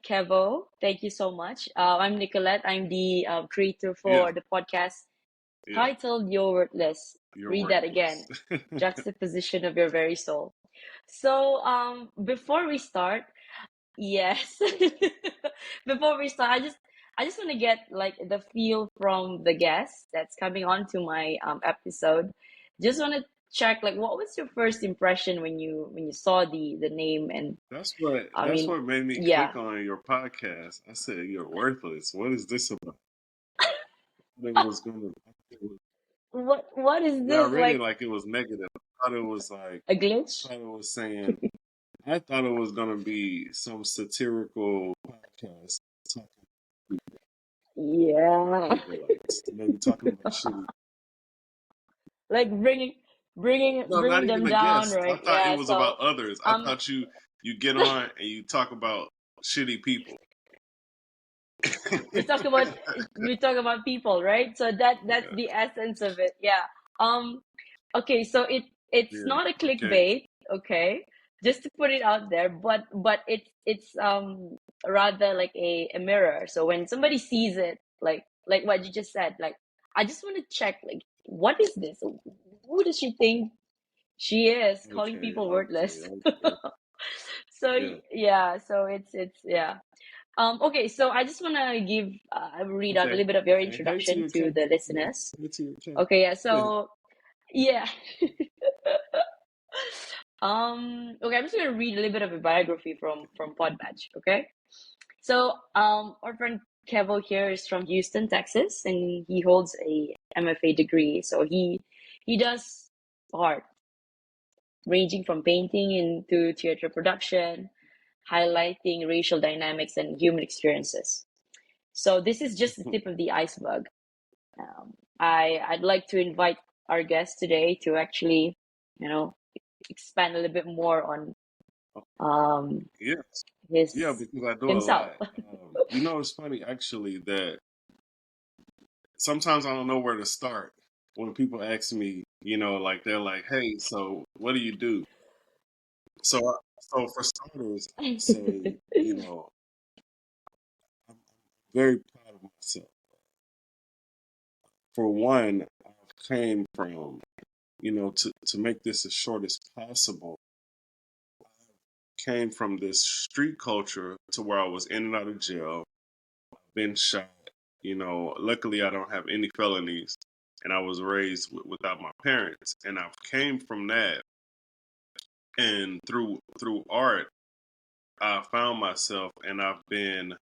Kevo. Thank you so much. I'm Nicolette. I'm the creator Yeah, for the podcast yeah, titled You're Worthless. you're Read that worthless. again. Juxtaposition of your very soul. So, before we start, yes. Before we start, I just want to get like the feel from the guest that's coming on to my episode. Just want to check like what was your first impression when you saw the name and I That's mean, what made me yeah. click on your podcast. I said, "You're worthless. What is this about?" It was gonna. What is Not this really like like it was negative. I thought it was like a glitch? I thought it was saying. I thought it was gonna be some satirical podcast talking about Yeah. Israelites, maybe talking about shitty. Like bringing No, not bringing even them a down, guest. I right? thought it Yeah. was So about others. I um thought you get on and you talk about shitty people. we talk about we talk about people, right? So that's Yeah, the essence of it. Yeah. Um okay, so it's yeah. not a Okay. clickbait, okay? Just to put it out there, but it's rather like a mirror. So when somebody sees it, like what you just said, like I just want to check like what is this? Who does she think she is calling Okay. people Okay. worthless? Okay. So Yeah. yeah, so it's yeah. Okay, so I just want to give read out a Okay. little bit of your Okay. Hey to introduction your to cat. the Yeah. listeners. Hey to your cat. Okay, yeah. So yeah. Okay, I'm just gonna read a little bit of a biography from Podmatch. Okay, so our friend Kevo here is from Houston, Texas, and he holds a MFA degree. So he does art ranging from painting into theater production, highlighting racial dynamics and human experiences. So this is just the tip of the iceberg. I'd like to invite our guest today to actually, you know, expand a little bit more on um Yeah. Yeah, his because I do a himself. lot. It's funny actually that sometimes I don't know where to start when people ask me, like they're like, "Hey, so what do you do?" So for starters, I would say, I'm very proud of myself. For one, I came from, to make this as short as possible, came from this street culture to where I was in and out of jail, been shot. Luckily I don't have any felonies, and I was raised without my parents, and I came from that, and through art, I found myself, and I've been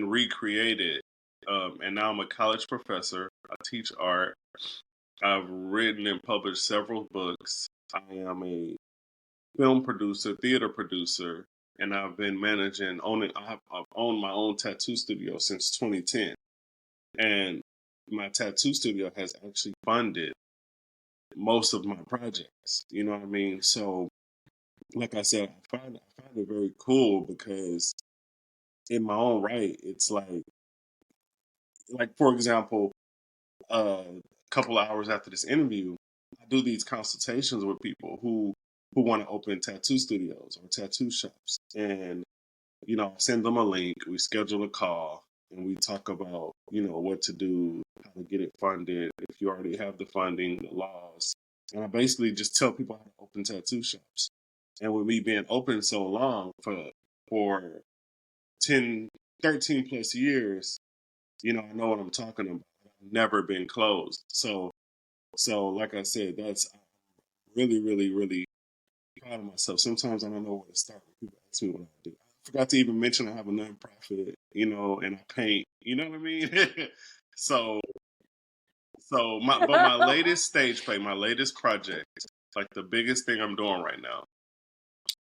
recreated, and now I'm a college professor. I teach art. I've written and published several books. I am a film producer, theater producer, and I've been owning. I've owned my own tattoo studio since 2010, and my tattoo studio has actually funded most of my projects. You know what I mean? So, like I said, I find it very cool because in my own right, it's like for example, a couple of hours after this interview, I do these consultations with people who want to open tattoo studios or tattoo shops, and I send them a link. We schedule a call, and we talk about what to do, how to get it funded, if you already have the funding, the laws, and I basically just tell people how to open tattoo shops. And with me being open so long for 10, 13 plus years, I know what I'm talking about. I've never been closed. So like I said, I'm really, really, really proud of myself. Sometimes I don't know where to start when people ask me what I do. I forgot to even mention I have a nonprofit, and I paint. You know what I mean? so my latest stage play, my latest project, like the biggest thing I'm doing right now.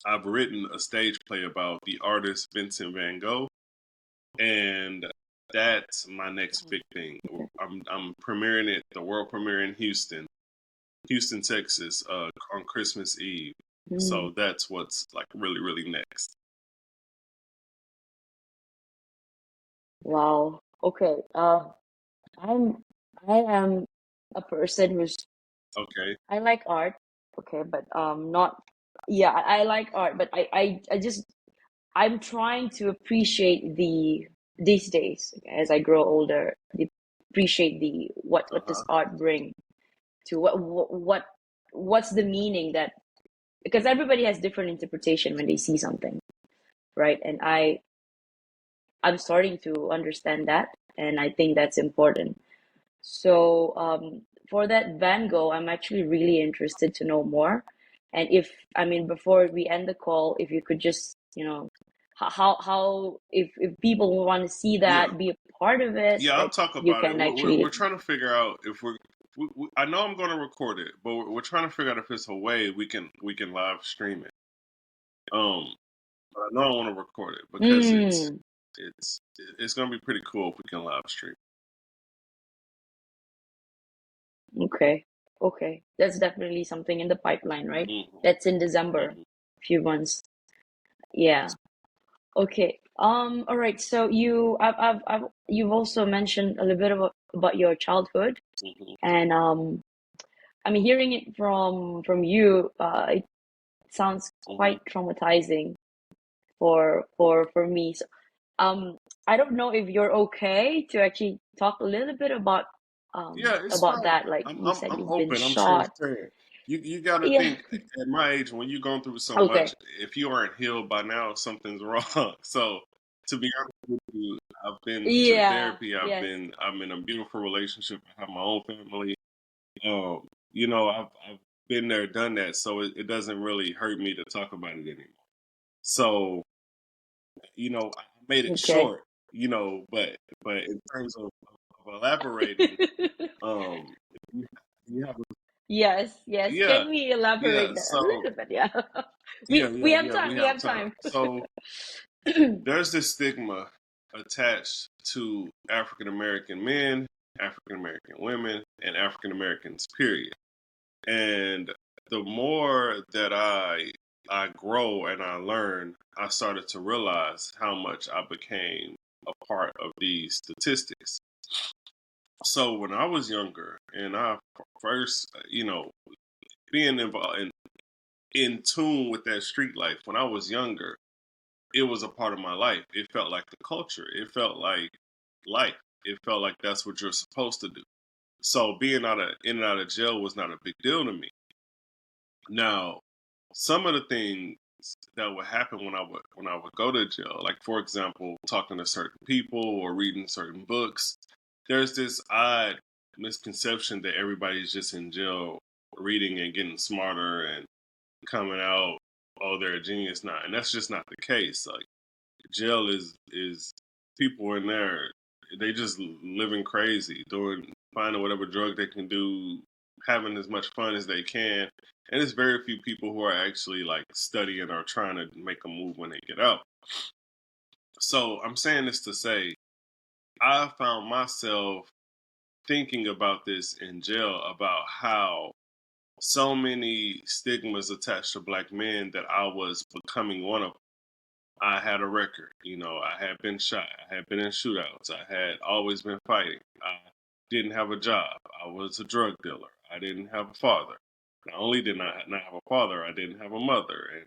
I've written a stage play about the artist Vincent Van Gogh, and that's my next big thing. I'm premiering it, the world premiere in Houston, Texas, on Christmas Eve. Mm, So that's what's like really, really next. wow. Okay. I'm I am a person who's Okay. I like art. Okay, but not yeah, I like art, but I just I'm trying to appreciate these days as I grow older, appreciate what does Uh-huh. art bring to what's the meaning that, because everybody has different interpretation when they see something, right? And I'm starting to understand that, and I think that's important. So for that Van Gogh, I'm actually really interested to know more. And if, I mean, before we end the call, if you could just, how if people want to see Yeah. that, be a part of it, Yeah, I'll that talk you about it. can We're actually. trying to figure out if I know I'm going to record it, but we're trying to figure out if there's a way we can live stream it. But I know I want to record it because Mm, it's it's going to be pretty cool if we can live stream. okay, okay, that's definitely something in the pipeline, right? Hmm. That's in December, Hmm. few months. Yeah. Okay. All right. So you've also mentioned a little bit about your childhood, Hmm. and I mean, hearing it from you, it sounds Hmm. quite traumatizing for me. So, I don't know if you're okay to actually talk a little bit Yeah, it's about fine. that. Like you said, I'm you've been open. I'm shot. transparent. You got to Yeah. think at my age when you're going through so Okay. much. If you aren't healed by now, something's wrong. So to be honest with you, I've been to Yeah. therapy. Yes. I'm in a beautiful relationship. I have my own family. I've been there, done that. So it doesn't really hurt me to talk about it anymore. So I made it Okay. short. But in terms of elaborating, if you have Yes, yes. yeah, Can we elaborate yeah. that a little bit? Yeah. Yeah, We yeah, have yeah. time. We We have have time. time. So there's this stigma attached to African American men, African American women, and African Americans. Period. And the more that I grow and I learn, I started to realize how much I became a part of these statistics. So when I was younger and I first, being involved in tune with that street life when I was younger, it was a part of my life. It felt like the culture. It felt like life. It felt like that's what you're supposed to do. So being in and out of jail was not a big deal to me. Now, some of the things that would happen when I would go to jail, like for example, talking to certain people or reading certain books, there's this odd misconception that everybody's just in jail reading and getting smarter and coming out, oh, they're a genius now, and that's just not the case. Like jail is people in there, they just living crazy, doing finding whatever drug they can do, having as much fun as they can, and there's very few people who are actually like studying or trying to make a move when they get out. So I'm saying this to say I found myself thinking about this in jail about how so many stigmas attached to black men that I was becoming one of. I had a record. I had been shot. I had been in shootouts. I had always been fighting. I didn't have a job. I was a drug dealer. I didn't have a father. Not only did I not have a father, I didn't have a mother. And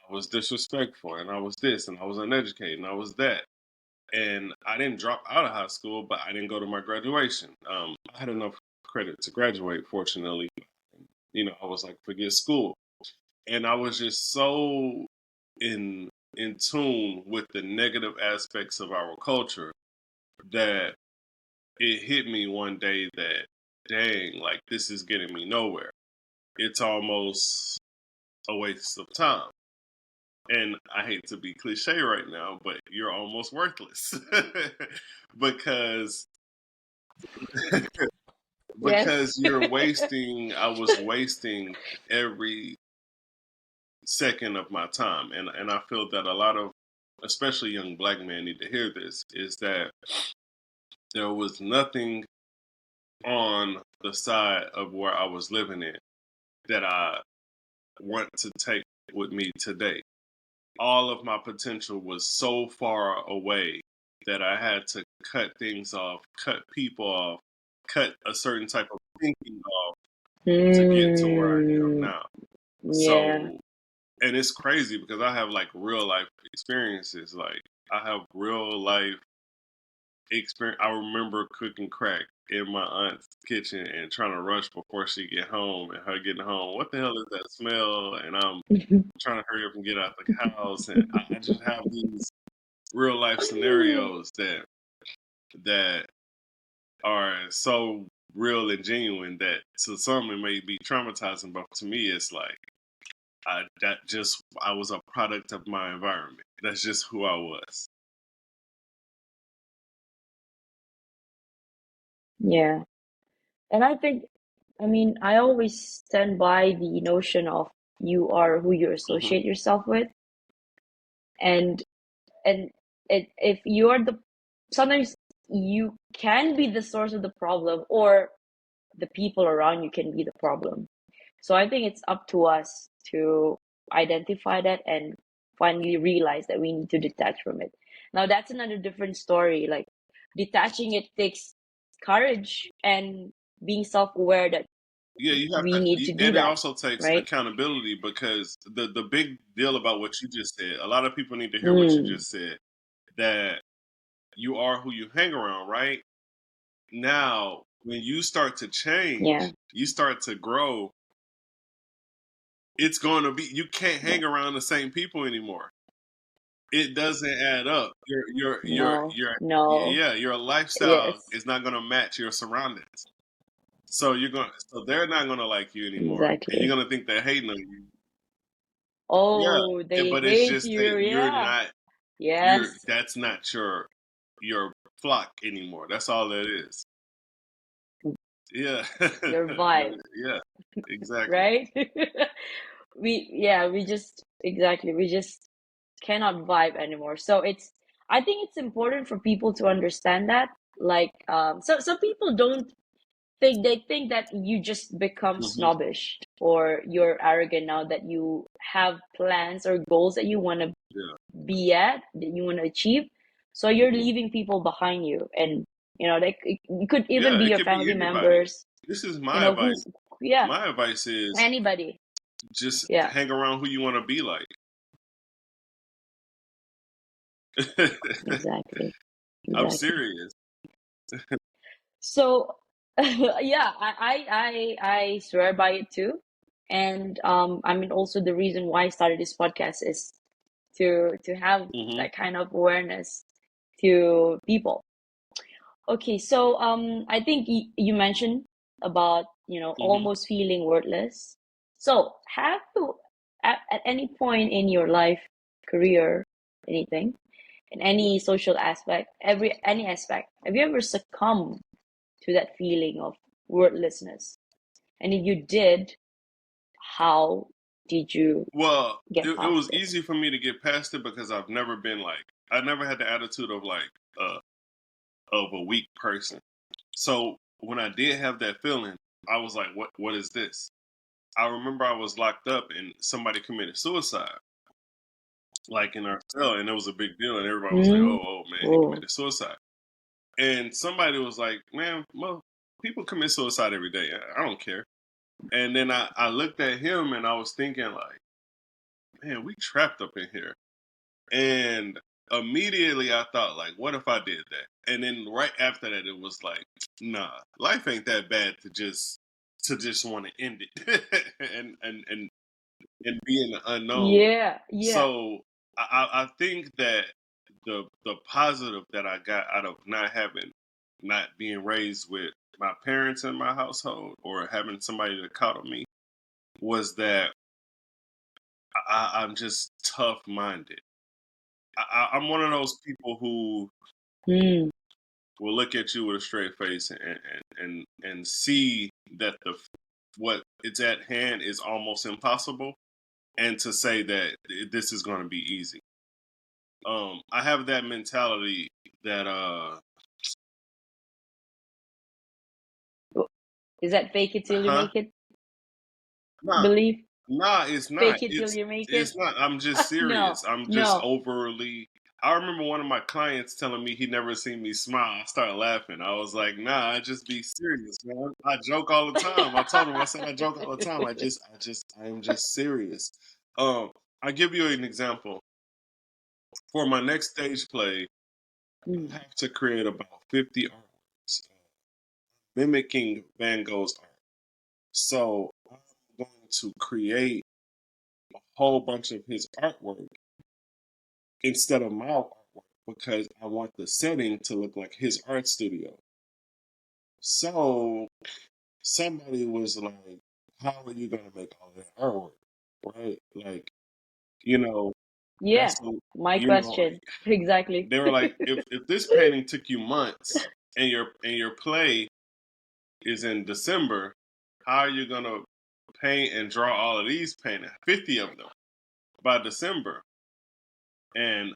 I was disrespectful. And I was this. And I was uneducated. And I was that. And I didn't drop out of high school, but I didn't go to my graduation. I had enough credit to graduate, fortunately. I was like, forget school. And I was just so in in tune with the negative aspects of our culture that it hit me one day that dang, like this is getting me nowhere. It's almost a waste of time. And I hate to be cliche right now, but you're almost worthless. because Yes. you're wasting I was wasting every second of my time. And I feel that a lot of especially young black men need to hear this is that there was nothing on the side of where I was living in that I want to take with me today. All of my potential was so far away that I had to cut things off, cut people off, cut a certain type of thinking off to get to where I am Hmm. now. Yeah. So and it's crazy because I have like real life experiences. Like I have real life experience. I remember cooking crack in my aunt's kitchen and trying to rush before she get home, and her getting home. What the hell is that smell? And I'm trying to hurry up and get out the house. And I just have these real life scenarios that are so real and genuine that to some it may be traumatizing, but to me it's like I was a product of my environment. That's just who I was. Yeah. And I think, I mean, I always stand by the notion of you are who you Hmm. associate yourself with. And and if you're the sometimes you can be the source of the problem, or the people around you can be the problem. So I think it's up to us to identify that and finally realize that we need to detach from it. Now that's another different story. Like detaching it takes courage and being self-aware that Yeah, you have we need to to, do and it that, also takes right? accountability because the big deal about what you just said. A lot of people need to hear what you Mm, just said. That you are who you hang around, right? Now, when you start to yeah, change, you start to grow. It's going to be you can't yeah. hang around the same people anymore. It doesn't add up. No, no, Yeah, your lifestyle yes, is not going to match your surroundings. So they're not gonna like you anymore, and you're exactly. gonna think they're hating on you. Yeah, Oh, they but it's hate just that you. Yeah. you're Yes. that's not your flock anymore. That's all that is. Yeah, Your vibe, yeah, exactly. right? We just exactly, we just cannot vibe anymore. So I think it's important for people to understand that. Like, so some people don't think, they think that you just become Hmm. snobbish or you're arrogant now that you have plans or goals that you want to Yeah, be at, that you want to achieve. So you're hmm, leaving people behind you, and like it could even yeah. be It your could be family anybody. members, This is you my know, who, advice. yeah, My advice is anybody. just Yeah, hang around who you want to be like. exactly, I'm exactly. serious. So, yeah, I swear by it too. And I mean, also the reason why I started this podcast is to have Hmm. that kind of awareness to people. Okay, so I think you mentioned about, Hmm. almost feeling worthless. So, have you at any point in your life, career, anything, in any social aspect, any aspect, have you ever succumbed to that feeling of worthlessness? And if you did, how did you Well, get it past was it? easy for me to get past it because I've never been like I never had the attitude of like uh of a weak person. So when I did have that feeling, I was like, what is this? I remember I was locked up and somebody committed suicide, like in our cell, and it was a big deal, and everybody was like, Mm? oh man, he Oh, committed suicide. And somebody was like, man, well, people commit suicide every day. I don't care. And then I looked at him and I was thinking like, man, we trapped up in here. And immediately I thought, like, what if I did that? And then right after that, it was like, nah, life ain't that bad to just want to end it and be in the unknown. yeah, yeah. So I think that the positive that I got out of not being raised with my parents in my household or having somebody to coddle me was that I'm just tough minded. I'm one of those people who Mm, will look at you with a straight face and see that the what it's at hand is almost impossible, and to say that this is going to be easy. I have that mentality that is that fake it till you huh make it? nah Believe? nah it's not Fake it till you make it? it's not. I'm just No, serious. I'm just no. overly. I remember one of my clients telling me he never seen me smile. I started laughing. I was like, nah, I just be serious, man. I joke all the time. I told him, I said I joke all the time. I am just serious. Um I give you an example. For my next stage play, I Mm. have to create about 50 artworks mimicking Van Gogh's art. So I'm going to create a whole bunch of his artwork instead of my artwork because I want the setting to look like his art studio. So somebody was like, "How are you gonna make all that artwork?" Right? Like, you know, Yeah, that's the my you know, question. Exactly. they were like, if this painting took you months and your play is in December, how are you gonna paint and draw all of these paintings, 50 of them by December? And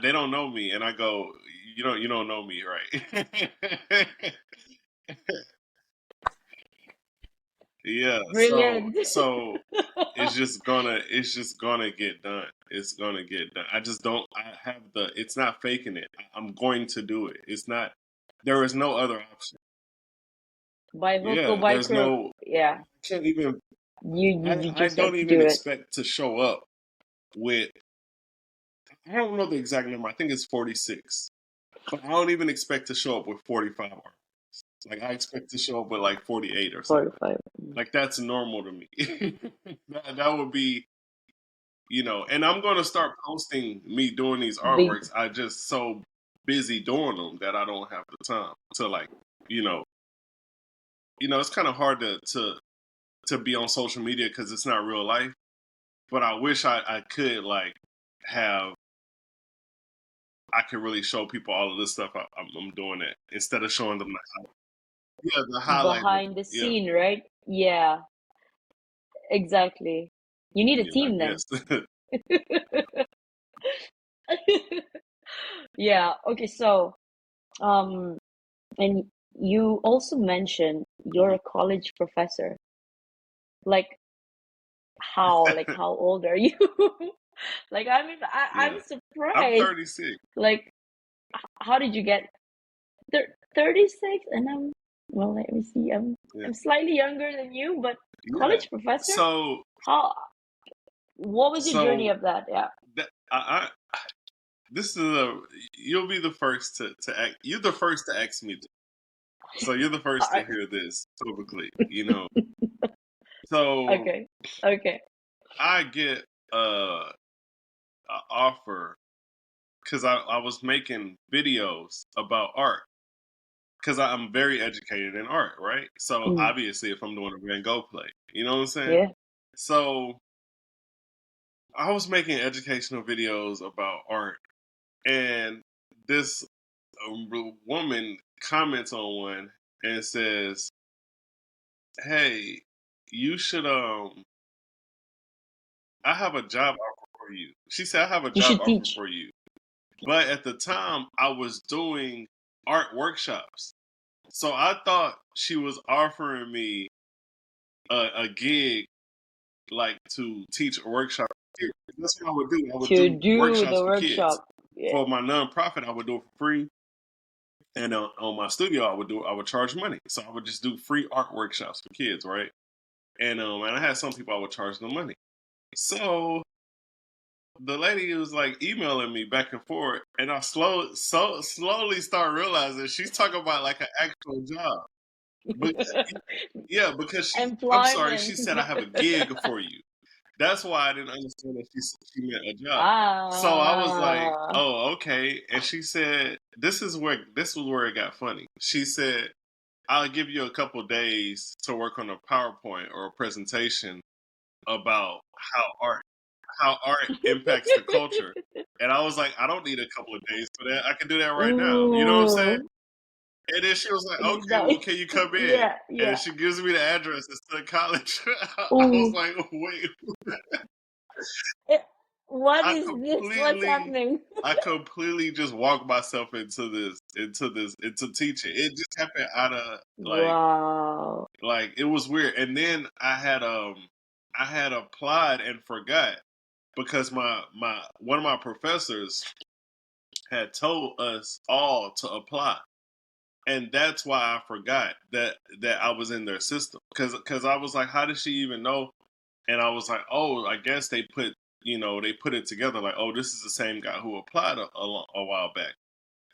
they don't know me, and I go, you don't know me, right? Yeah, so Brilliant. it's just gonna get done. It's gonna get done. I just don't. I have the. It's not faking it. I'm going to do it. It's not. There is no other option. By hook or Yeah, by there's crook. no. Yeah, Can't even. you I just have don't to even do it. expect to show up with. I don't know the exact number. I think it's 46, but I don't even expect to show up with 45 artists. Like I expect to show up with like 48 or something. 45. Like that's normal to me. That would be, and I'm going to start posting me doing these Big. artworks. I just so busy doing them that I don't have the time to like, you know, it's kind of hard to be on social media because it's not real life. But I wish I could like have I could really show people all of this stuff I'm doing it instead of showing them the highlight of Behind it. the Yeah, scene, right? Yeah, exactly. You need a yeah, I team then. guess. Yeah, okay, so um and you also mentioned you're Mhm. a college professor. Like how? Like how old are you? Like I mean I'm Yeah, I'm surprised. 36. Like how did you get 36 and well, let me see. Yeah, I'm slightly younger than you, but yeah. college professor? So How what was your journey so of that? Yeah. that this is a you'll be the first to act. You're the first to ask me. So you're the All first to right. hear this publicly. So Okay. Okay. I get a offer because I was making videos about art because I'm very educated in art, right? So Mm, obviously, if I'm doing a Van Gogh play, you know what I'm saying? yeah. So I was making educational videos about art, and this woman comments on one and says, "Hey, you should I have a job offer for you." She said, "I have a You job should offer teach. for you." But at the time, I was doing art workshops. So I thought she was offering me a gig, like to teach a workshop for kids. That's what I would do. I would To do do workshops the for kids. workshop. Yeah. For my nonprofit, I would do it for free. And on my studio, I would charge money. So I would just do free art workshops for kids, right? And I had some people I would charge them money. So the lady was like emailing me back and forth, and I slowly start realizing she's talking about like an actual job. But yeah, because I'm sorry, she Employment. said I have a gig for you. That's why I didn't understand that she meant a job. So I was like, Ah. oh, okay. And she said, this was where it got funny. She said, I'll give you a couple days to work on a PowerPoint or a presentation about how art impacts the culture. And I was like, I don't need a couple of days for that. I can do that right now. You know what I'm saying? Ooh. And then she was like, okay, well, Exactly. can you come in? Yeah, And yeah. she gives me the address to the college. I was Ooh. like, wait, Eh, What I is this? What's completely, happening? I completely just walked myself into teaching. It just happened out of Wow. like it was weird. And then I had applied and forgot because my one of my professors had told us all to apply. And that's why I forgot that I was in their system because I was like, how did she even know? And I was like, oh, I guess they put they put it together like, oh, this is the same guy who applied a while back.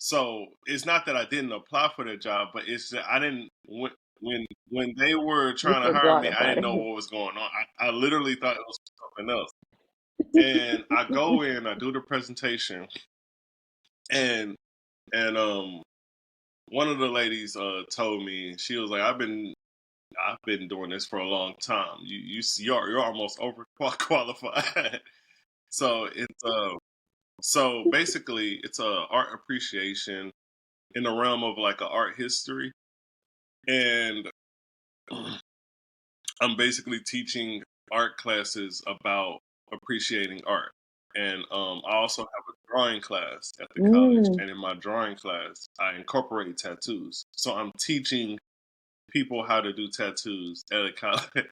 So it's not that I didn't apply for the job, but it's that I didn't when they were You trying to hire forgot me, I about didn't know it. what was going on. I literally thought it was something else. And I go in, I do the presentation, and and one of the ladies told me, she was like, I've been doing this for a long time. You're almost overqualified. So so basically it's a art appreciation in the realm of like a art history, and I'm basically teaching art classes about appreciating art. And I also have a drawing class at the college, Mm, and in my drawing class, I incorporate tattoos. So I'm teaching people how to do tattoos at a college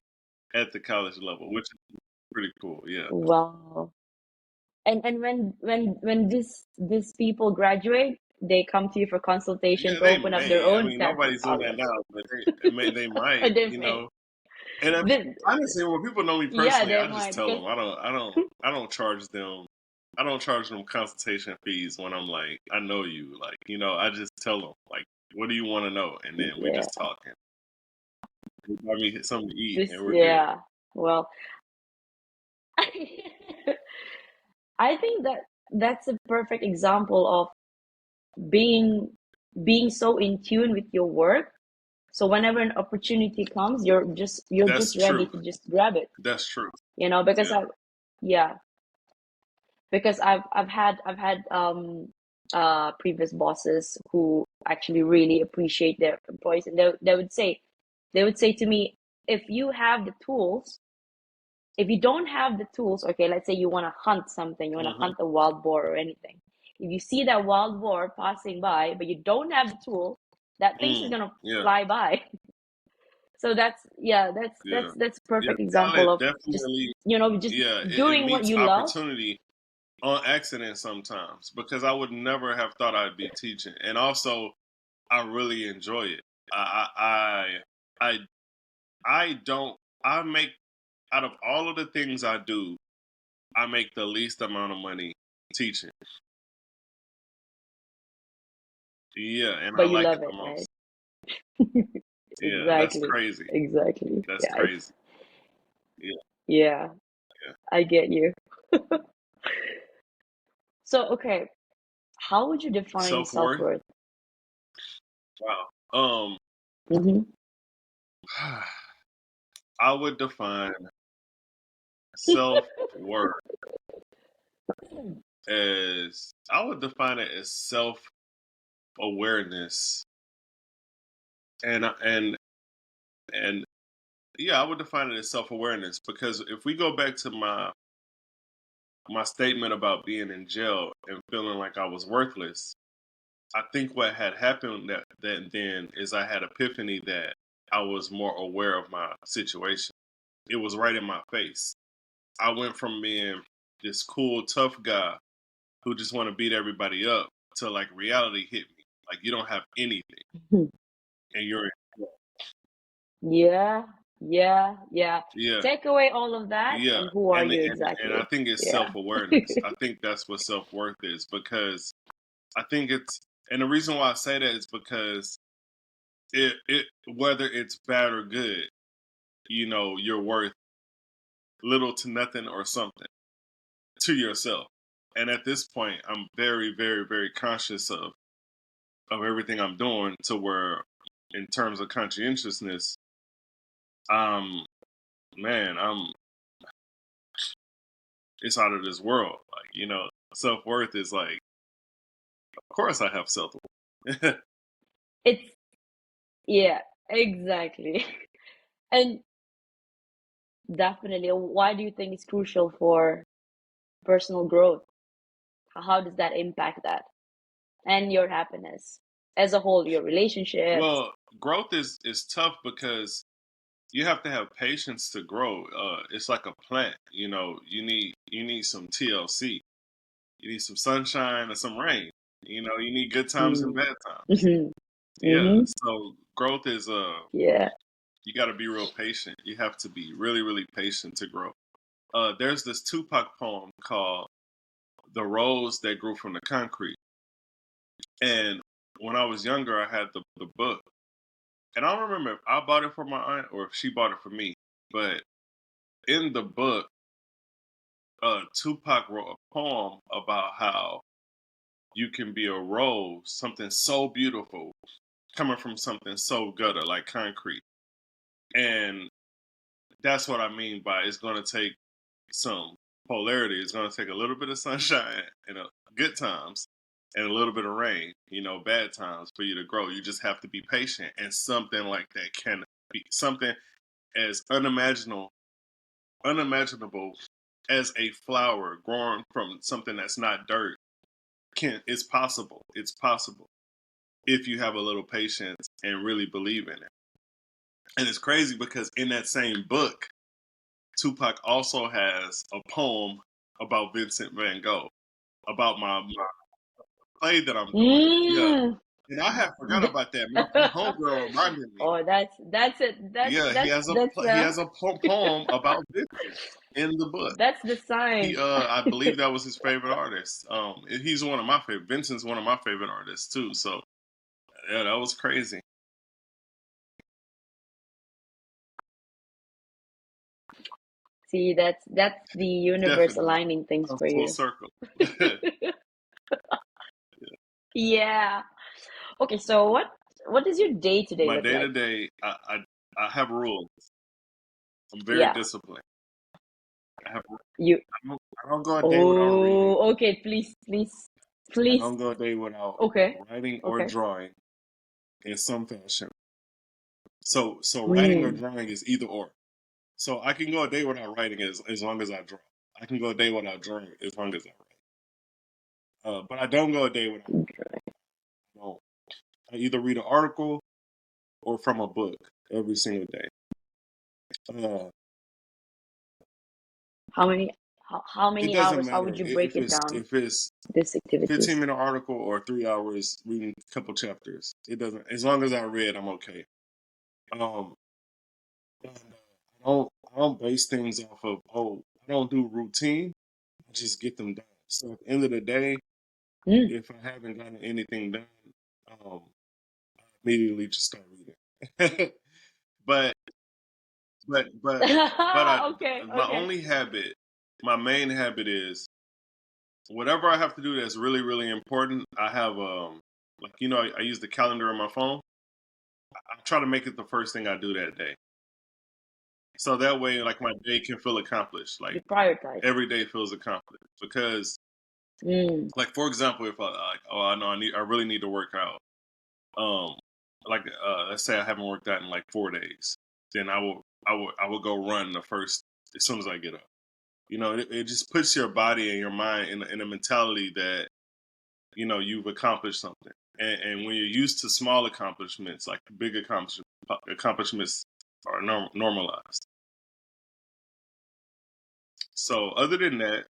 at the college level, which is pretty cool. Yeah, wow. And when these people graduate, they come to you for consultation yeah, to they open up their may. I own mean, tattoo nobody's doing that parlor. now, but they might. They may. And The, honestly, when people know me yeah, personally, they I just might tell because them I don't charge them. I don't charge them consultation fees when I'm like, I know you, like, I just tell them like, what do you want to know, and then we yeah, just talking. They buy me something to eat, this and we're good. yeah. Well, I think that that's a perfect example of being being so in tune with your work. So whenever an opportunity comes, you're That's just ready true. to just grab it. That's true. Because Yeah. yeah, because I've had previous bosses who actually really appreciate their employees, and they would say to me, if you have the tools, if you don't have the tools, okay, let's say you want to hunt something, you want to Hmm. hunt a wild boar or anything. If you see that wild boar passing by, but you don't have the tool, that thing's just gonna Yeah. fly by. So that's yeah, that's Yeah. that's that's Yeah. perfect example Talent of just definitely. just Yeah. It doing what meets you love. opportunity on accident sometimes, because I would never have thought I'd be teaching, and also I really enjoy it. I I don't. I make, out of all of the things I do, I make the least amount of money teaching. Yeah, and I But you like it love the it, right? most. Yeah, that's Exactly. crazy. Exactly. That's Yeah, crazy. Yeah, yeah, yeah. I get you. So, okay, how would you define Self worth. self-worth? Wow. Mm-hmm. I would define self worth as, I would define it as self awareness, and and yeah, I would define it as self awareness, because if we go back to my statement about being in jail and feeling like I was worthless, I think what had happened that then is I had epiphany that I was more aware of my situation. It was right in my face. I went from being this cool, tough guy who just want to beat everybody up to like reality hit me. Like, you don't have anything, and you're in jail. Yeah, yeah, yeah. Yeah, Take away all of that, yeah, and who are and you and I exactly? think it's Yeah. self awareness. I think that's what self worth is, because I think it's, and the reason why I say that is because it whether it's bad or good, you're worth little to nothing or something to yourself. And at this point, I'm very, very, very conscious of everything I'm doing, to where, in terms of conscientiousness, um, man, it's out of this world. Like, self worth is like, of course I have self worth. It's yeah, exactly. And definitely, why do you think it's crucial for personal growth? How does that impact that and your happiness as a whole, your relationships? Well, growth is tough because you have to have patience to grow. It's like a plant. You need some TLC. You need some sunshine and some rain. You need good times and Mm. bad times. Hmm. Yeah. Hmm. So growth is, Yeah. you got to be real patient. You have to be really, really patient to grow. there's this Tupac poem called "The Rose That Grew from the Concrete," and when I was younger, I had the book, and I don't remember if I bought it for my aunt or if she bought it for me. But in the book, Tupac wrote a poem about how you can be a rose, something so beautiful, coming from something so gutter like concrete. And that's what I mean by it's going to take some polarity. It's going to take a little bit of sunshine and good times and a little bit of rain, bad times for you to grow. You just have to be patient. And something like that can be something as unimaginable as a flower growing from something that's not dirt. It's possible. It's possible if you have a little patience and really believe in it. And it's crazy because in that same book, Tupac also has a poem about Vincent Van Gogh, about my play that I'm doing. Yeah. Mm. And I had forgot about that. My homegirl reminded me. Oh, that's it. Yeah, he has a poem about Vincent in the book. That's the sign. I believe that was his favorite artist. He's one of my favorite. Vincent's one of my favorite artists too. So yeah, that was crazy. See, that's the universe Definitely. aligning things for Full you. circle. Yeah. Okay, so what does your day to day My look day to like? day, I have rules. I'm very Yeah. disciplined. I have. You. I don't go a day without reading. Oh, okay. Please, please, I please. don't go a day without Okay. writing or Okay. drawing in some fashion. So writing or Mm. drawing is either or. So I can go a day without writing as long as I draw. I can go a day without drawing as long as I write. But I don't go a day without. No, I either read an article or from a book every single day. Uh, How many? How it many doesn't hours? How matter would you break it down? if it's These activities. 15-minute article or 3 hours reading a couple chapters. It doesn't. As long as I read, I'm okay. Um, and, I don't base things off of I don't do routine. I just get them done. So at the end of the day, Mm. if I haven't gotten anything done, I immediately just start reading. but but Okay. my Okay. only habit, my main habit is whatever I have to do that's really really important. I have like I use the calendar on my phone. I try to make it the first thing I do that day. So that way, like my day can feel accomplished. You Like prioritize. every day feels accomplished because, Mm. like for example, if I know I really need to work out. Um, like let's say I haven't worked out in like 4 days, then I will go run the first as soon as I get up. It just puts your body and your mind in a mentality that you've accomplished something. And when you're used to small accomplishments, like big accomplishments are normalized. So other than that,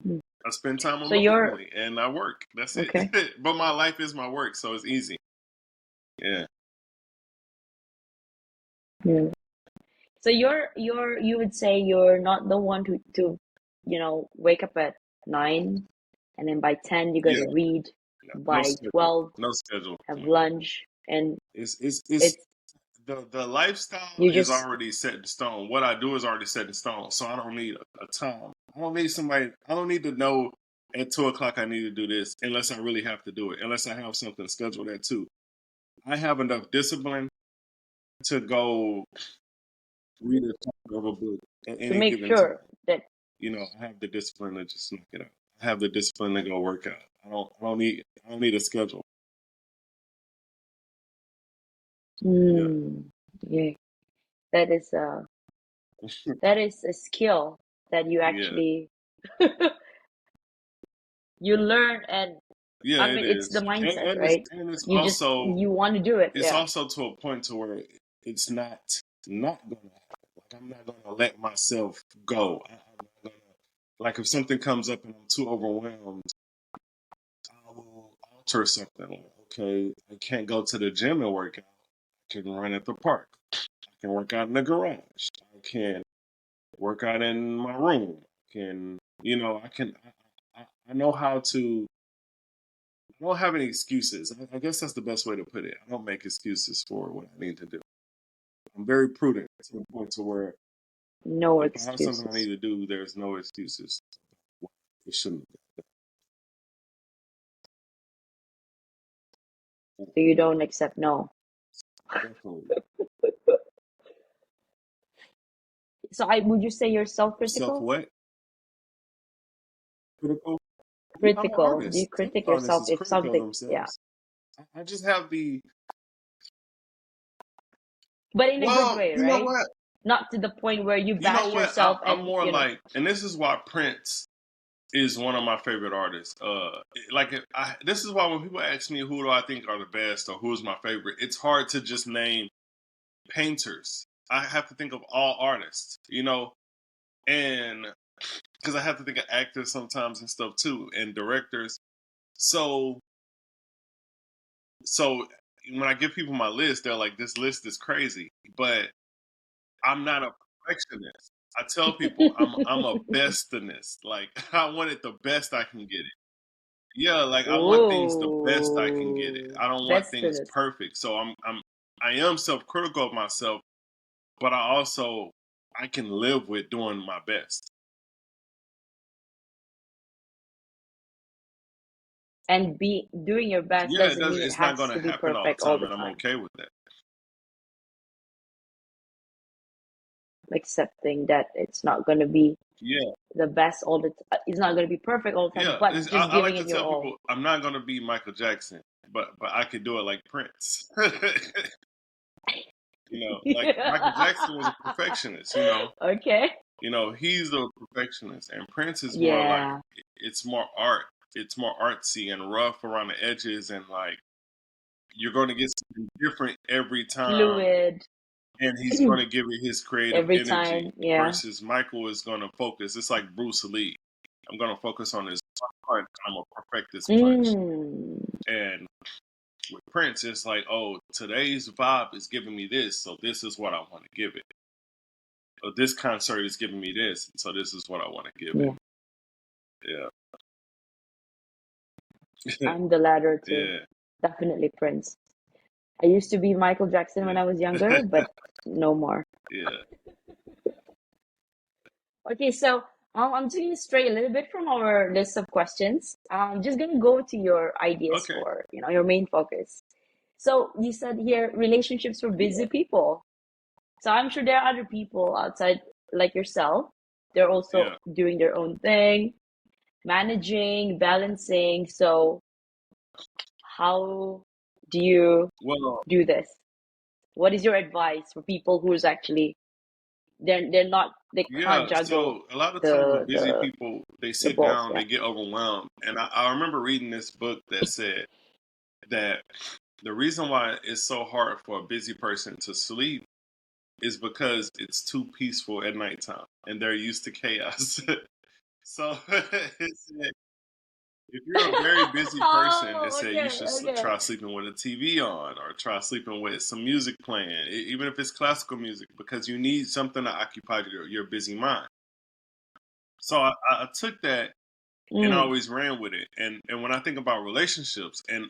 Mm. I spend time with So my you're family and I work. That's it. okay. But my life is my work, so it's easy. Yeah. Yeah. So you would say you're not the one to wake up at 9 and then by 10 you got Yeah. to read, No by schedule. 12 No schedule. have lunch, and It's it's the lifestyle you is just already set in stone. What I do is already set in stone. So I don't need a time. I don't need somebody. I don't need to know at 2 o'clock I need to do this unless I really have to do it. Unless I have something scheduled at 2. I have enough discipline to go read a chapter of a book at to any make given time. sure that I have the discipline to just knock it out. I have the discipline to go work out. I don't need a schedule. Yeah. yeah, that is a skill that you Yeah. actually you learn, and Yeah, I it mean it's the is. mindset, right? And it's also You want to do it, it's yeah. also to a point to where it's not gonna happen. Like I'm not gonna let myself go. I'm not gonna like if something comes up and I'm too overwhelmed, I will alter something. Like, okay, I can't go to the gym and work out. I can run at the park. I can work out in the garage. I can work out in my room. Can I know how to. I don't have any excuses. I guess that's the best way to put it. I don't make excuses for what I need to do. I'm very prudent to the point to where No if I have something I need excuses. to do, there's no excuses. It shouldn't be. So you don't accept no. Definitely. So I would you say you're Self self-critical? what? Critical? Yeah, I'm an Critical. Do you artist. Every critic artist yourself is if critical of something, yeah. themselves. I just have the But in a good well, way, you know right? what? Not to the point where you You know bash what? yourself I'm and, more like, and this is why Prince is one of my favorite artists. This is why when people ask me who do I think are the best or who's my favorite, it's hard to just name painters. I have to think of all artists, and because I have to think of actors sometimes and stuff too, and directors. So, so when I give people my list, they're like, "This list is crazy," but I'm not a perfectionist. I tell people I'm a bestinist. Like I want it the best I can get it. Yeah, like I want things the best I can get it. Ooh, I don't want things bestiness. perfect. So I am self-critical of myself, but I can live with doing my best. And be doing your best Yeah, it doesn't does. mean it It's not has going to to be happen all the perfect all time, the and I'm time. okay with that. Accepting that it's not going to be Yeah, the best all the it's not going to be perfect all the time, yeah. but I, just I like giving to it your tell all. people I'm not going to be Michael Jackson, but I could do it like Prince. Like Michael Jackson was a perfectionist. Okay. He's a perfectionist, and Prince is more like Yeah. it's more art. It's more artsy and rough around the edges, and like you're going to get something different every time, Fluid. and he's going to give it his creative Every energy. time. Yeah. Versus Michael is going to focus. It's like Bruce Lee. I'm going to focus on this punch. I'm gonna perfect this punch. Mm. And with Prince, it's like, oh, today's vibe is giving me this, so this is what I want to give it. Or this concert is giving me this, so this is what I want to give it. Yeah. Yeah. I'm the latter too. Yeah. Definitely Prince. I used to be Michael Jackson when I was younger, Yeah. but no more. Yeah. Okay, so I'm just gonna stray a little bit from our list of questions. I'm just gonna go to your ideas Okay. for, your main focus. So you said here relationships for Yeah. busy people. So I'm sure there are other people outside like yourself. They're also Yeah. doing their own thing, managing, balancing. So how do you Well, do this? What is your advice for people who's actually they can't yeah. juggle So a lot of times the with busy the people, they the sit balls, down, yeah. they get overwhelmed. And I remember reading this book that said that the reason why it's so hard for a busy person to sleep is because it's too peaceful at nighttime and they're used to chaos. So it said, if you're a very busy person, it Oh, said you okay, should okay. try sleeping with a TV on or try sleeping with some music playing, even if it's classical music, because you need something to occupy your busy mind. So I took that and I Mm, always ran with it. And when I think about relationships, and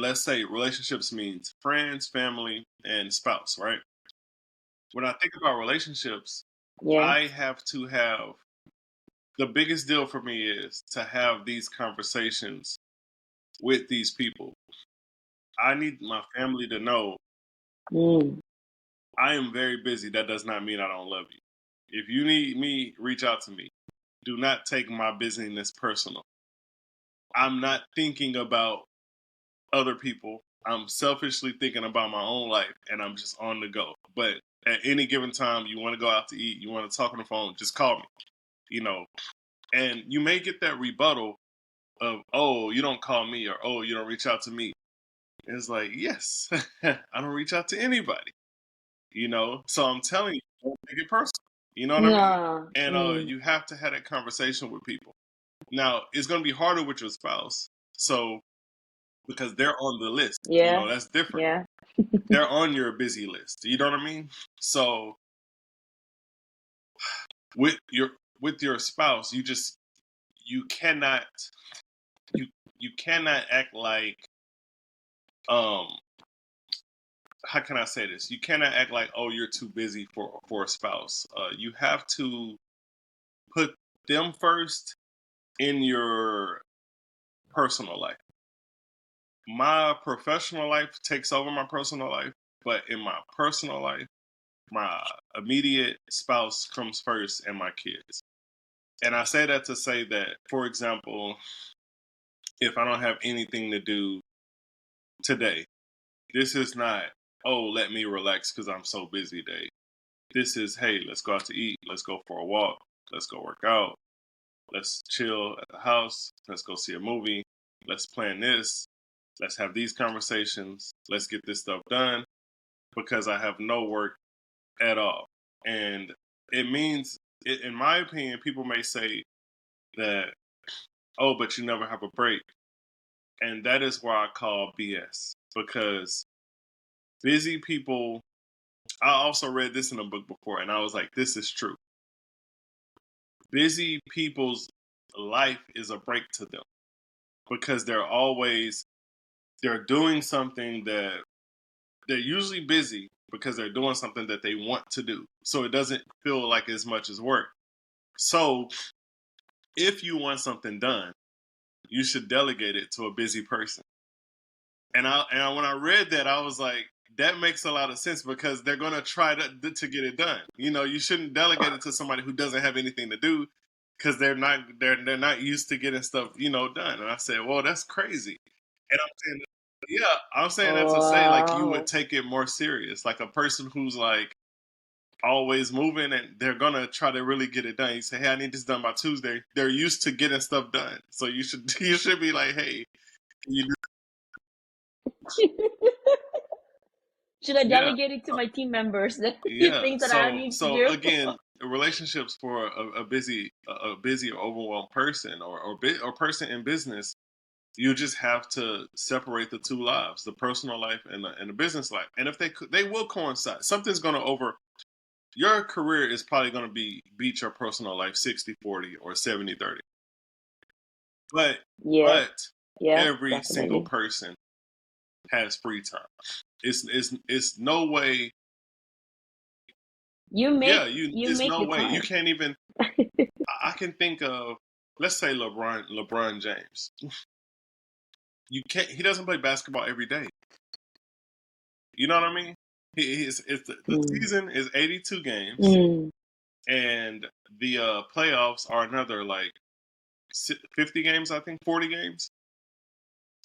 let's say relationships means friends, family, and spouse, right? When I think about relationships, yeah. I have to have the biggest deal for me is to have these conversations with these people. I need my family to know Mm, I am very busy. That does not mean I don't love you. If you need me, reach out to me. Do not take my busyness personal. I'm not thinking about other people. I'm selfishly thinking about my own life and I'm just on the go. But at any given time, you want to go out to eat, you want to talk on the phone, just call me, you know. And you may get that rebuttal of, oh, you don't call me or, oh, you don't reach out to me. It's like, yes, I don't reach out to anybody, So I'm telling you, don't take it personal. You know what I mean? no. And Mm, you have to have that conversation with people. Now, it's going to be harder with your spouse. So, because they're on the list, yeah. that's different. Yeah. They're on your busy list. You know what I mean? So with your spouse, you cannot you cannot act like um how can I say this? You cannot act like, oh, you're too busy for a spouse. You have to put them first in your personal life. My professional life takes over my personal life, but in my personal life, my immediate spouse comes first and my kids. And I say that to say that, for example, if I don't have anything to do today, this is not, oh, let me relax because I'm so busy day. This is, hey, let's go out to eat. Let's go for a walk. Let's go work out. Let's chill at the house. Let's go see a movie. Let's plan this. Let's have these conversations. Let's get this stuff done because I have no work at all. And it means, in my opinion, people may say that, oh, but you never have a break. And that is why I call BS, because busy people, I also read this in a book before, and I was like, this is true. Busy people's life is a break to them because they're doing something that they're usually busy because they're doing something that they want to do. So it doesn't feel like as much as work. So if you want something done, you should delegate it to a busy person. And when I read that, I was like, that makes a lot of sense because they're going to try to get it done. You know, you shouldn't delegate it to somebody who doesn't have anything to do because they're not used to getting stuff, done. And I said, well, that's crazy. And I'm saying that to say, like, you would Wow. take it more serious. Like a person who's like always moving and they're going to try to really get it done. You say, hey, I need this done by Tuesday. They're used to getting stuff done. So you should be like, hey, you Should I yeah. delegate it to my team members the Yeah. things that I So need to so do? again, relationships for a busy or overwhelmed person or person in business, you just have to separate the two lives, the personal life and the business life. And if they will coincide. Something's going to your career is probably going to beat your personal life 60-40 or 70-30. But Yes, but yes, every single definitely. person has free time. It's no way. You make Yeah, you it's make no the way. You time. can't even. I can think of, let's say LeBron James. You can't. He doesn't play basketball every day. You know what I mean? The Mm. season is 82 games, Mm. and the playoffs are another like 50 games. I think 40 games.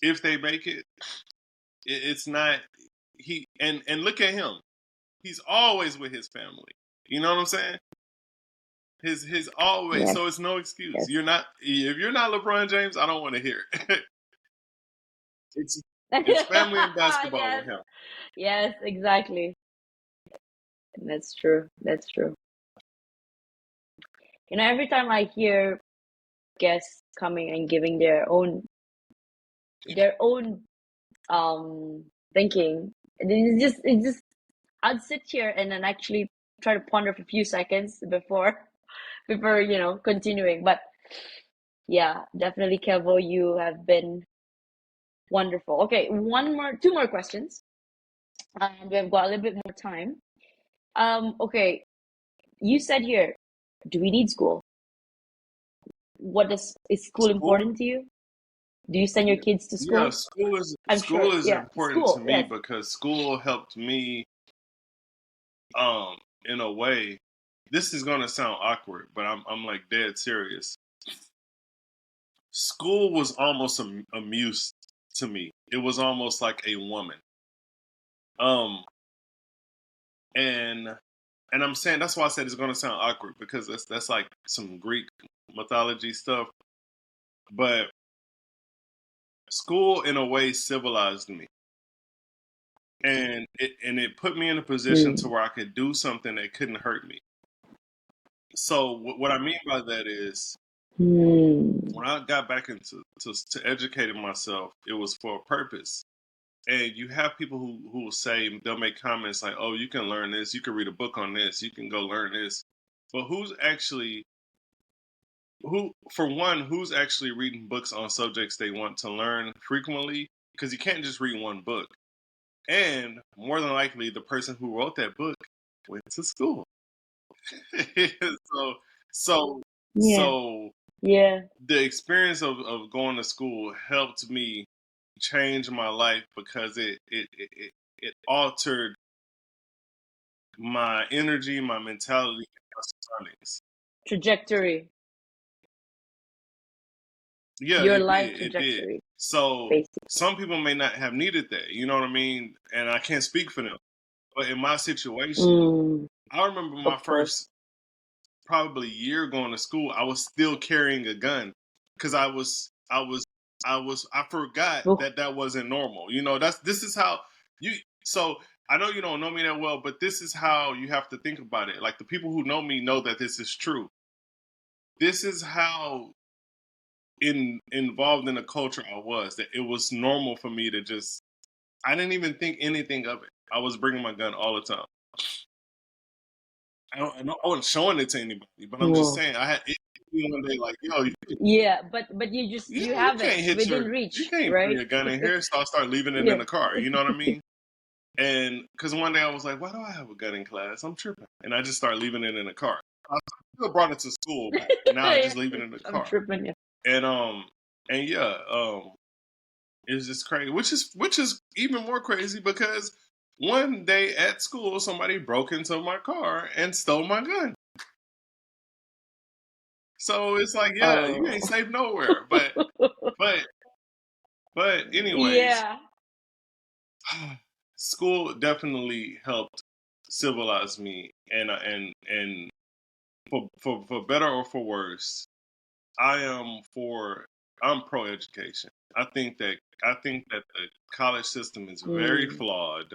If they make it, it's not he. And look at him. He's always with his family. You know what I'm saying? His always. Yes, So it's no excuse. yes. You're not if you're not LeBron James. I don't want to hear it. It's it's family and basketball Yes, with him. yes, exactly. That's true. That's true. Every time I hear guests coming and giving their own thinking, it's just I'd sit here and then actually try to ponder for a few seconds before continuing. But yeah, definitely, Kevo, you have been wonderful. Okay, two more questions, and we've got a little bit more time. Okay, you said here, do we need school? Is school School, important to you? Do you send your kids to yeah, school? I'm sure. school is Yeah, important to school. me Yes. because school helped me in a way. This is gonna sound awkward, but I'm like dead serious. School was almost a muse to me. It was almost like a woman. Um, and and I'm saying that's why I said it's gonna sound awkward because that's like some Greek mythology stuff. But school, in a way, civilized me, and it put me in a position to Mm. where I could do something that couldn't hurt me. So what I mean by that is, Hmm. when I got back to educating myself, it was for a purpose. And you have people who will say, they'll make comments like, "Oh, you can learn this. You can read a book on this. You can go learn this." but who's actually reading books on subjects they want to learn frequently? Because you can't just read one book. And more than likely, the person who wrote that book went to school. so, so, Yeah. so Yeah. the experience of going to school helped me change my life because it altered my energy, my mentality, and my surroundings. Trajectory. Yeah, Your it life did. It did. trajectory, So basically. some people may not have needed that. You know what I mean? And I can't speak for them. But in my situation, Mm, I remember my of course. first probably year going to school. I was still carrying a gun because I forgot Oh, that wasn't normal. You know, this is how you. So I know you don't know me that well, but this is how you have to think about it. Like the people who know me know that this is true. This is how involved in the culture I was, that it was normal for me to just, I didn't even think anything of it. I was bringing my gun all the time. I wasn't showing it to anybody, but I'm just whoa. saying I had it one day like, yo, Yeah, but you you have it can't hit within you reach, can't bring right? a gun in here, so I start leaving it in Yeah. the car. You know what I mean? And because one day I was like, why do I have a gun in class? I'm tripping, and I just start leaving it in the car. I still brought it to school, but now I just leave it in the I'm car. tripping. Yeah. And yeah, it's just crazy, which is even more crazy because one day at school somebody broke into my car and stole my gun. So it's like, yeah, you Oh. ain't safe nowhere. But but anyways, Yeah. school definitely helped civilize me, and for better or for worse, I'm pro education. I think that the college system is very Mm, flawed,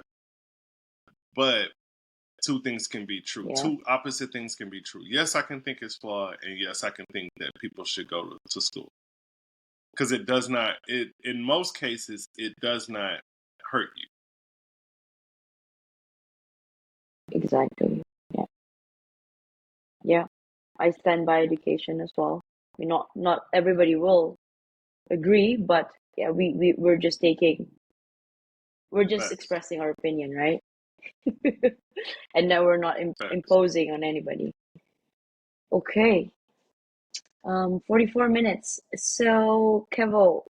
but two things can be true. yeah, Two opposite things can be true. Yes, I can think it's flawed, and yes, I can think that people should go to school because it does not. It in most cases it does not hurt you. exactly. Yeah. Yeah. I stand by education as well. I mean, not everybody will agree, but yeah, we're just Facts. expressing our opinion, right? And now we're not Facts. imposing on anybody. Okay. 44 minutes. So, Kevo,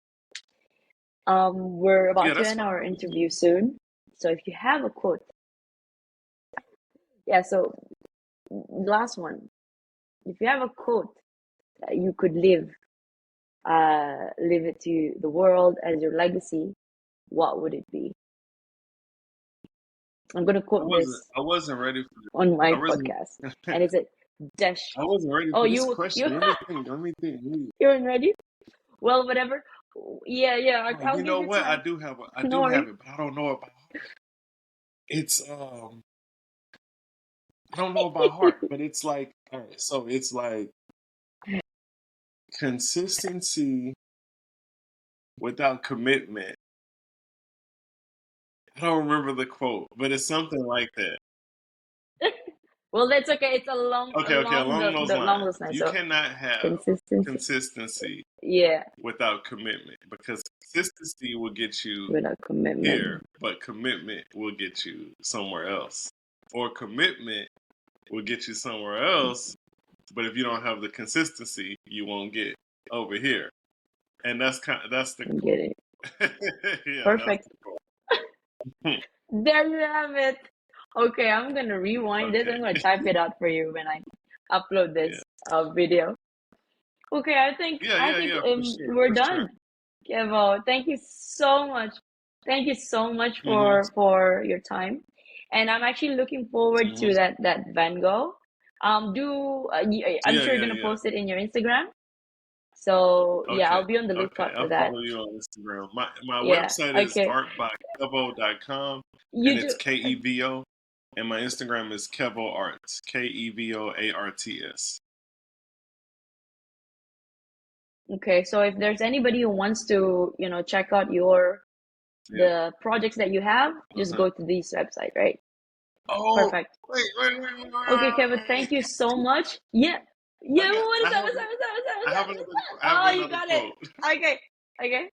we're Yeah, about to that's end fine. our We interview can- soon. So if you have a quote, yeah, so last one. If you have a quote that you could leave it to the world as your legacy, what would it be? I'm gonna quote this I wasn't ready for on my I wasn't podcast, and it's a dash. I wasn't ready Oh, for this you question. Let me think. Let me think. you weren't ready? Well, whatever. Yeah, yeah. Oh, I'll you give know you what? time. I No do have worries. it, but I don't know about it's I don't know about heart, but it's like all right, so it's like consistency without commitment. I don't remember the quote, but it's something like that. Well, that's okay. It's Okay, along those along lines. those lines. You So cannot have consistency. consistency Yeah, without commitment because consistency will get you without here, commitment. but commitment will get you somewhere else. Or commitment will get you somewhere else, but if you don't have the consistency, you won't get over here. And that's the I quote. get it. Yeah, that's Perfect. the quote. There you have it. Okay, I'm gonna rewind this. Okay. I'm gonna type it out for you when I upload Yeah. this video. Okay, I think Yeah, for sure, we're for sure. done. Kevo, thank you so much. Thank you so much Hmm. for your time, and I'm actually looking forward Hmm. to that Van Gogh. I'm sure you're gonna Yeah. post it in your Instagram. So yeah, Okay. I'll be on the Okay. lookout for I'll that. follow you on Instagram. My Yeah. website is Okay. artbykevo.com and You it's do. Kevo. And my Instagram is Kevo Arts. KevoArts. Okay. So if there's anybody who wants to, check out Yeah. the projects that you have, just Uh-huh. go to this website, right? Oh, Perfect. Okay, Kevin, thank you wait. so much. Yeah. Yeah, what is I that? have What's that? What's that? What's that? I What's have that? another What's that? I have Oh, you another got it. quote. Okay. Okay.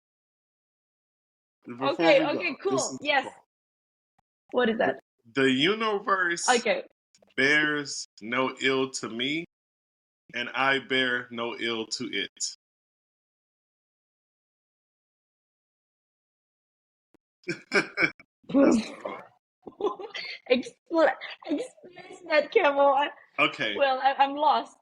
Before Okay. we Okay, go, this cool. is the Yes. quote. What is The, that? the universe Okay. bears no ill to me, and I bear no ill to it. Explain, explain that, Kevo. Okay. I'm lost.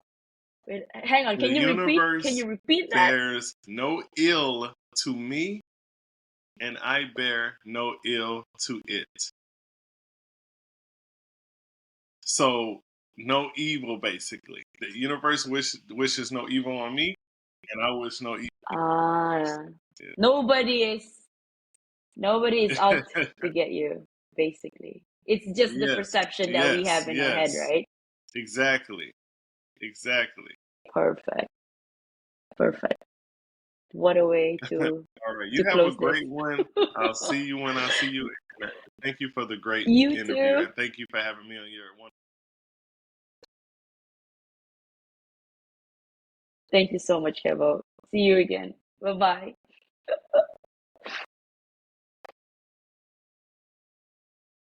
Wait, hang on. The Can you repeat? Can universe you repeat that? bears no ill to me, and I bear no ill to it. So no evil, basically. The universe wishes no evil on me, and I wish no evil. Ah, nobody is nobody is out Yeah. to get you, basically. It's just the Yes, perception that we yes, have in our head, yes. right? Exactly, exactly. Perfect. Perfect. What a way All right. to You have a close this. great one. I'll see you when I see you. Thank you for the great You interview, too. and thank you for having me on your one. Thank you so much, Kevo. See you again. Bye bye.